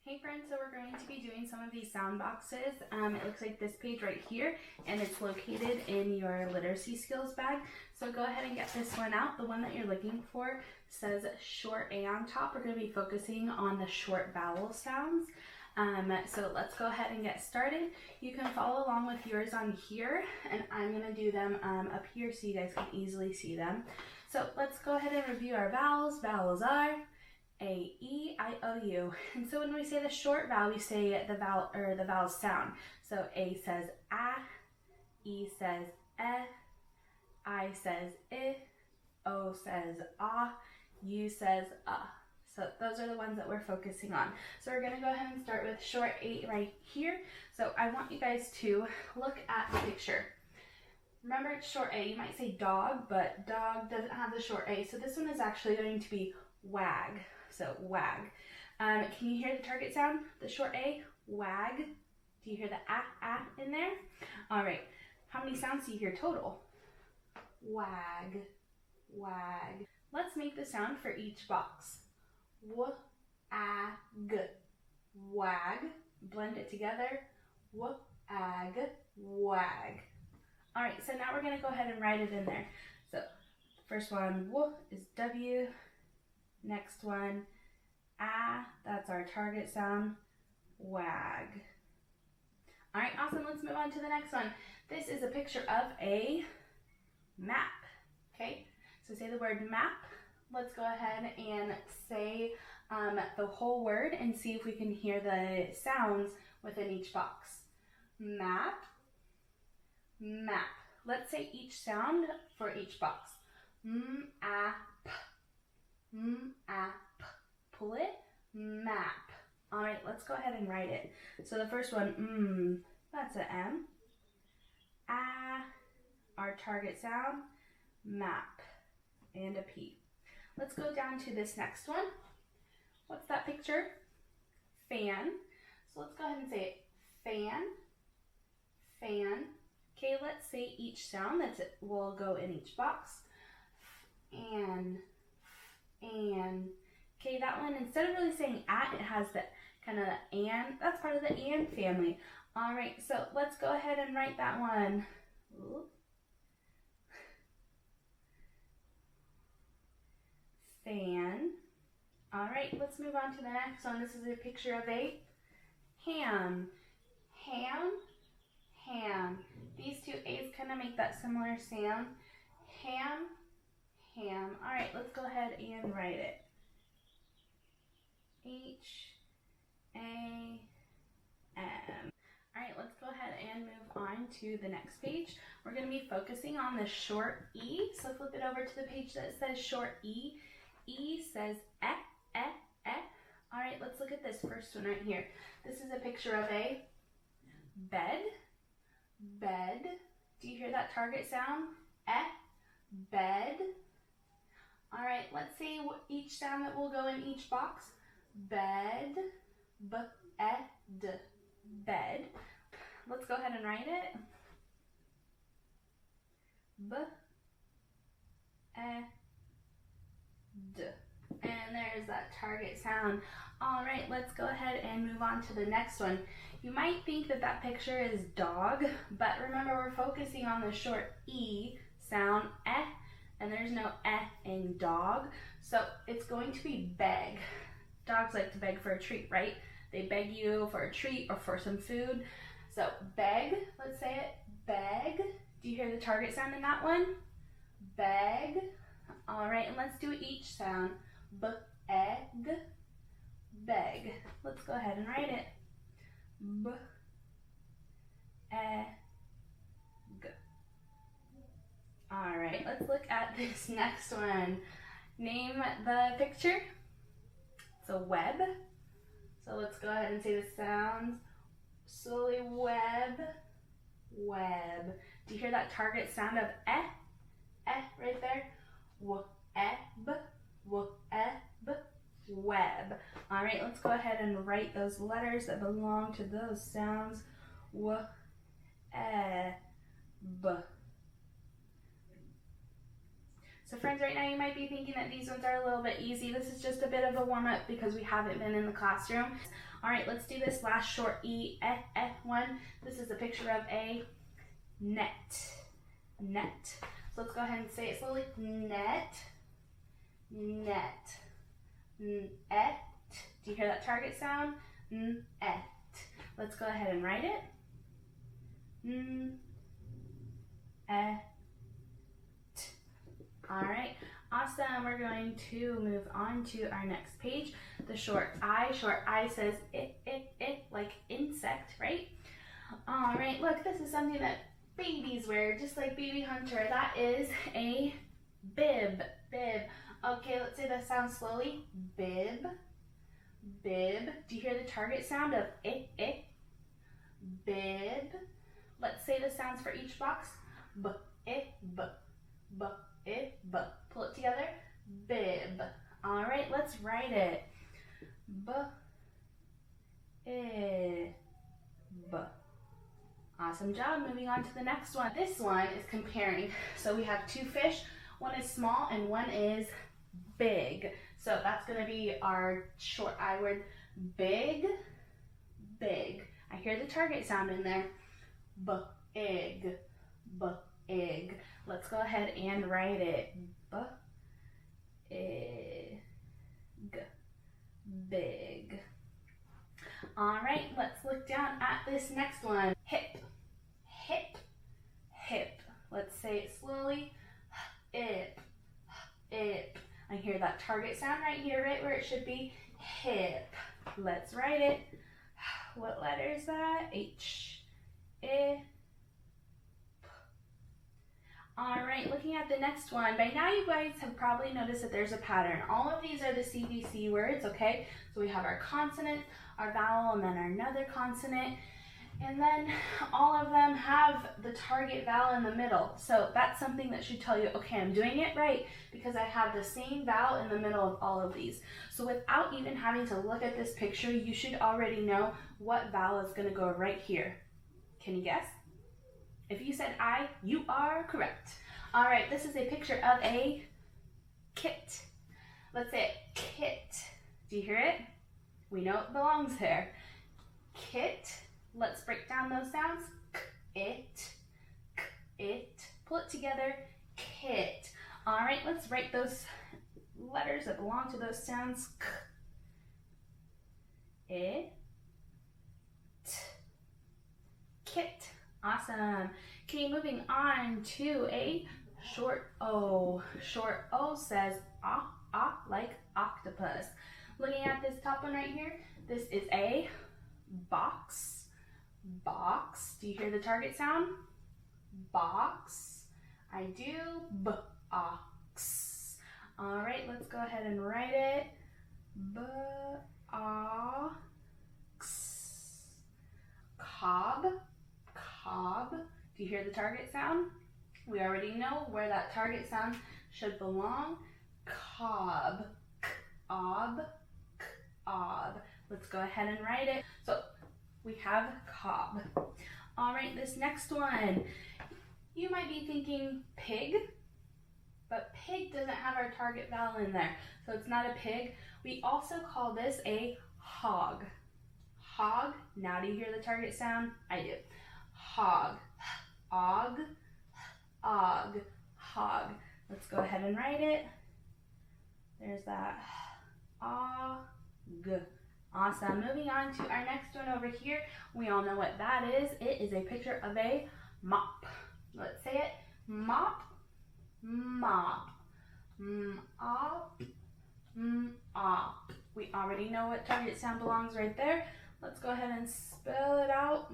Hey friends, so we're going to be doing some of these sound boxes. It looks like this page right here, and it's located in your literacy skills bag. So go ahead and get this one out. The one that you're looking for says short A on top. We're going to be focusing on the short vowel sounds. So let's go ahead and get started. You can follow along with yours on here, and I'm going to do them up here so you guys can easily see them. So let's go ahead and review our vowels. Vowels are A, E, I, O, U. And so when we say the short vowel, we say the vowel or the vowel sound. So A says A, E says E, I says I, O says A, U says So those are the ones that we're focusing on. So we're gonna go ahead and start with short A right here. So I want you guys to look at the picture. Remember, it's short A. You might say dog, but dog doesn't have the short A. So this one is actually going to be wag. So wag. Can you hear the target sound? The short A, wag. Do you hear the ah in there? All right. How many sounds do you hear total? Wag, wag. Let's make the sound for each box. W-a-g, wag. Blend it together. W-a-g, wag. All right, so now we're gonna go ahead and write it in there. So first one, W is W. Next one, ah, that's our target sound, wag. All right, awesome, let's move on to the next one. This is a picture of a map, okay? So say the word map. Let's go ahead and say the whole word and see if we can hear the sounds within each box. Map, map. Let's say each sound for each box. M-a-p. M-a-p. Pull it. Map. All right, let's go ahead and write it. So the first one, that's an M. Ah, our target sound, map, and a P. Let's go down to this next one. What's that picture? Fan. So let's go ahead and say it. Fan, fan. Okay, let's say each sound that will go in each box. And. Okay, that one, instead of really saying at, it has the kind of the and. That's part of the and family. All right, so let's go ahead and write that one. Ooh. Fan. All right, let's move on to the next one. This is a picture of a ham. Ham, ham. These two A's kind of make that similar sound. Ham, ham. All right, let's go ahead and write it. H-A-M. All right, let's go ahead and move on to the next page. We're going to be focusing on the short E. So flip it over to the page that says short E. E says eh. All right, let's look at this first one right here. This is a picture of a bed. Bed. Do you hear that target sound? Bed. All right, let's see each sound that will go in each box. Bed. B-e-d. Bed. Let's go ahead and write it. B-e-d. And there's that target sound. All right, let's go ahead and move on to the next one. You might think that that picture is dog, but remember we're focusing on the short E sound, and there's no in dog. So it's going to be beg. Dogs like to beg for a treat, right? They beg you for a treat or for some food. So beg, let's say it, beg. Do you hear the target sound in that one? Beg. All right, and let's do each sound. B-egg, beg. Let's go ahead and write it. B-e-g. All right, let's look at this next one. Name the picture. It's a web. So let's go ahead and say the sounds. Slowly, web, web. Do you hear that target sound of right there? W-eb, w-eb, web. All right, let's go ahead and write those letters that belong to those sounds. W-e-b. So friends, right now you might be thinking that these ones are a little bit easy. This is just a bit of a warm-up because we haven't been in the classroom. All right, let's do this last short one. This is a picture of a net. Net. So let's go ahead and say it slowly. Net. Net. Net. Do you hear that target sound? Net. Let's go ahead and write it. All right, awesome. We're going to move on to our next page. The short I says it, like insect, right? All right, look, this is something that babies wear, just like Baby Hunter. That is a bib, bib. Okay, let's say that sound slowly. Bib, bib. Do you hear the target sound of it? Bib. Let's say the sounds for each box. B, I, b, b, I, b. Pull it together. Bib. All right, let's write it. B, I, b. Awesome job. Moving on to the next one. This one is comparing. So we have two fish. One is small and one is big. So that's going to be our short I word. Big, big. I hear the target sound in there. B-ig, b-ig. Let's go ahead and write it. B-ig, big. All right, let's look down at this next one. Hip, hip, hip. Let's say it slowly. Hip, hip. I hear that target sound right here, right where it should be. Hip. Let's write it. What letter is that? H, I, P. All right, looking at the next one. By now you guys have probably noticed that there's a pattern. All of these are the CVC words, okay? So we have our consonant, our vowel, and then another consonant. And then all of them have the target vowel in the middle. So that's something that should tell you, okay, I'm doing it right because I have the same vowel in the middle of all of these. So without even having to look at this picture, you should already know what vowel is going to go right here. Can you guess? If you said I, you are correct. All right, this is a picture of a kit. Let's say it, kit. Do you hear it? We know it belongs there. Kit. Let's break down those sounds. K-it, k-it. Pull it together. Kit. All right, let's write those letters that belong to those sounds. K, it, kit. Awesome. Okay, moving on to a short O. Short O says like octopus. Looking at this top one right here, this is a box. Box. Do you hear the target sound? Box. I do. Box. All right, let's go ahead and write it. Box. Cob. Cob. Do you hear the target sound? We already know where that target sound should belong. Cob. Ob. Ob. Let's go ahead and write it. So we have cob. All right, this next one. You might be thinking pig, but pig doesn't have our target vowel in there, so it's not a pig. We also call this a hog. Hog. Now do you hear the target sound? I do. Hog. Og. Og. Hog. Let's go ahead and write it. There's that. Og. Awesome. Moving on to our next one over here. We all know what that is. It is a picture of a mop. Let's say it. Mop. Mop. Mop. Mop. We already know what target sound belongs right there. Let's go ahead and spell it out.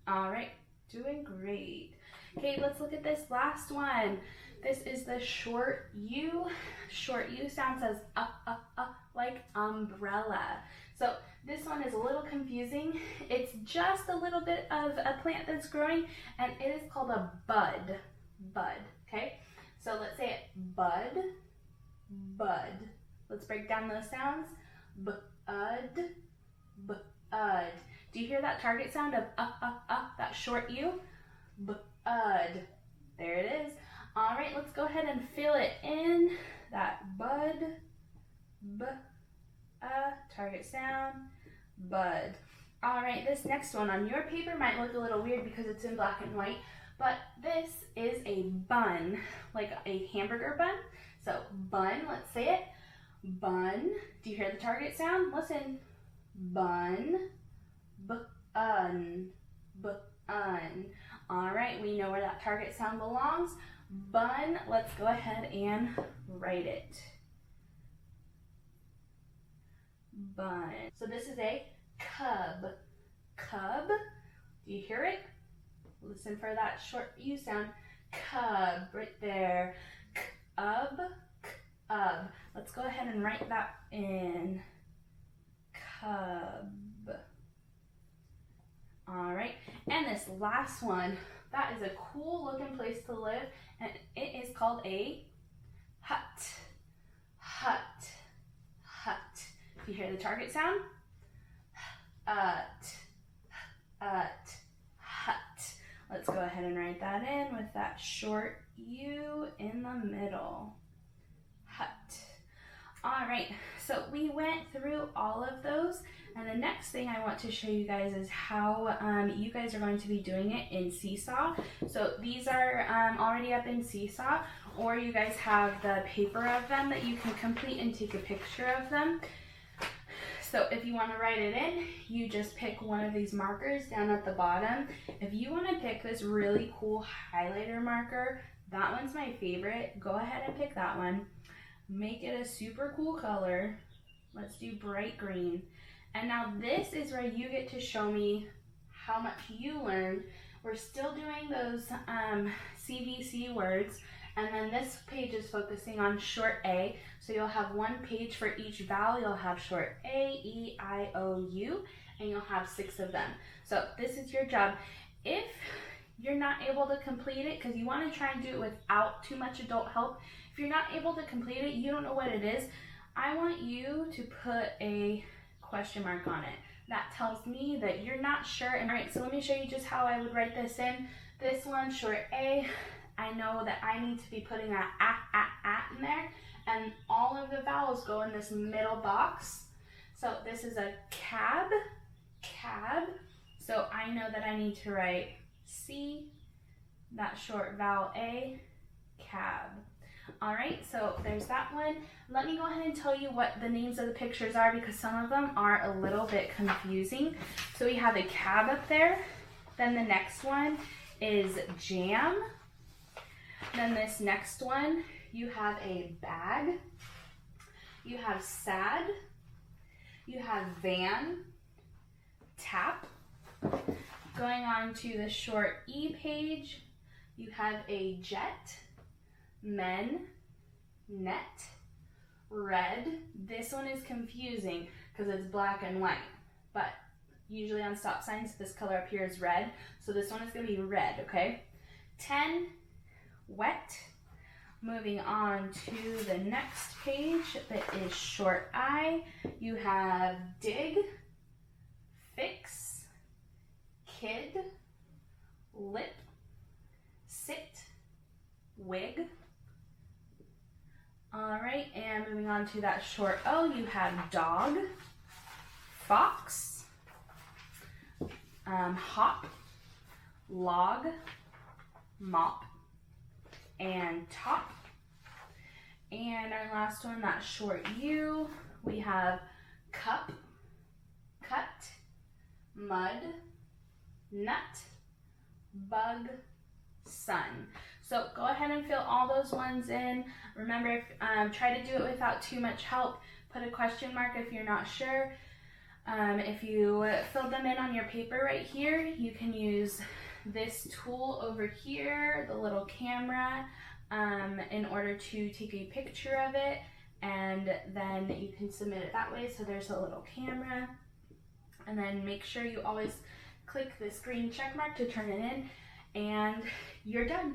All right. Doing great. Okay, let's look at this last one. This is the short U. Short U sound says like umbrella. So this one is a little confusing. It's just a little bit of a plant that's growing, and it is called a bud. Bud, okay? So let's say it, bud, bud. Let's break down those sounds. Bud, bud. Do you hear that target sound of that short U? Bud. There it is. All right, let's go ahead and fill it in. That bud, target sound, bud. All right, this next one on your paper might look a little weird because it's in black and white, but this is a bun, like a hamburger bun. So bun, let's say it. Bun. Do you hear the target sound? Listen. Bun, bun, bun. All right, we know where that target sound belongs. Bun, let's go ahead and write it. Bun. So this is a cub. Cub. Do you hear it? Listen for that short U sound. Cub, right there. Cub, cub. Let's go ahead and write that in. Cub. All right, and this last one, that is a cool looking place to live, and it is called a hut. Hut. Hut. Do you hear the target sound? Hut. Hut. Hut. Let's go ahead and write that in with that short U in the middle. Hut. All right, so we went through all of those, and the next thing I want to show you guys is how you guys are going to be doing it in Seesaw. So these are already up in Seesaw, or you guys have the paper of them that you can complete and take a picture of them. So if you want to write it in, you just pick one of these markers down at the bottom. If you want to pick this really cool highlighter marker, that one's my favorite. Go ahead and pick that one. Make it a super cool color. Let's do bright green. And now this is where you get to show me how much you learned. We're still doing those CVC words, and then this page is focusing on short A. So you'll have one page for each vowel. You'll have short A, E, I, O, U, and you'll have 6 of them. So this is your job. If you're not able to complete it, because you want to try and do it without too much adult help, if you're not able to complete it, you don't know what it is, I want you to put a question mark on it. That tells me that you're not sure. And all right, so let me show you just how I would write this in. This one, short A, I know that I need to be putting that in there, and all of the vowels go in this middle box. So this is a cab, cab. So I know that I need to write C, that short vowel A, cab. All right, so there's that one. Let me go ahead and tell you what the names of the pictures are, because some of them are a little bit confusing. So we have a cab up there. Then the next one is jam. Then this next one, you have a bag. You have sad. You have van, tap. Going on to the short E page, you have a jet, men, net, red. This one is confusing because it's black and white, but usually on stop signs this color up here is red, so this one is going to be red, okay? 10, wet. Moving on to the next page that is short I, you have dig, fix, kid, lip, sit, wig. All right, and moving on to that short O, you have dog, fox, hop, log, mop, and top. And our last one, that short U, we have cup, cut, mud, nut, bug, sun. So go ahead and fill all those ones in. Remember, try to do it without too much help. Put a question mark if you're not sure. If you filled them in on your paper right here, you can use this tool over here, the little camera, in order to take a picture of it, and then you can submit it that way. So there's a little camera, and then make sure you always click this green check mark to turn it in, and you're done.